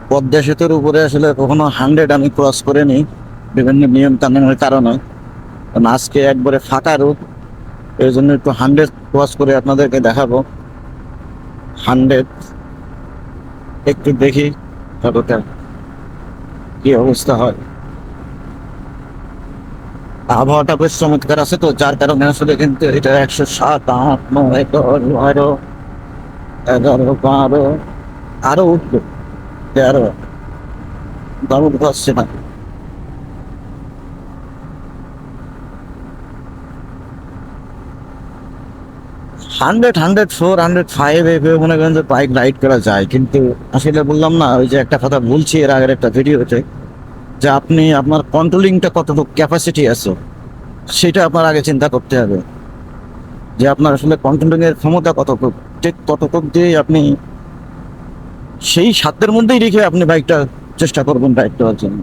পদ্মা সেতুর উপরে আসলে কখনো 100 আমি ক্রস করে নিই বিভিন্ন নিয়ম কানুনের কারণে। কারণ আজকে একবারে ফাঁকা রোড, এই জন্য একটু 100 ক্রস করে আপনাদেরকে দেখাবো। 100 একটু দেখি কতটা কি অবস্থা হয়। আবহাওয়াটা বেশ চমৎকার আছে, তো যার কারণে আসলে কিন্তু এটা 107, 8, 9, 10, 12, 11, 12 আরো উঠবে, 13 দারুণ পাচ্ছে না। 100, 104, 105 এভাবে মনে করেন যে বাইক রাইড করা যায়, কিন্তু আসলে বললাম না, ওই যে একটা কথা বলছি এর আগের একটা ভিডিওতে, যে আপনি আপনার কন্ট্রোলিংটা কতটুকু ক্যাপাসিটি আছে সেটা আপনার আগে চিন্তা করতে হবে, যে আপনার আসলে কন্ট্রোলিং এর ক্ষমতা কতটুকু, ঠিক ততটুকু দিয়ে আপনি সেই সাধ্যের মধ্যেই রেখে আপনি বাইকটা চেষ্টা করবেন রাইড করার জন্য।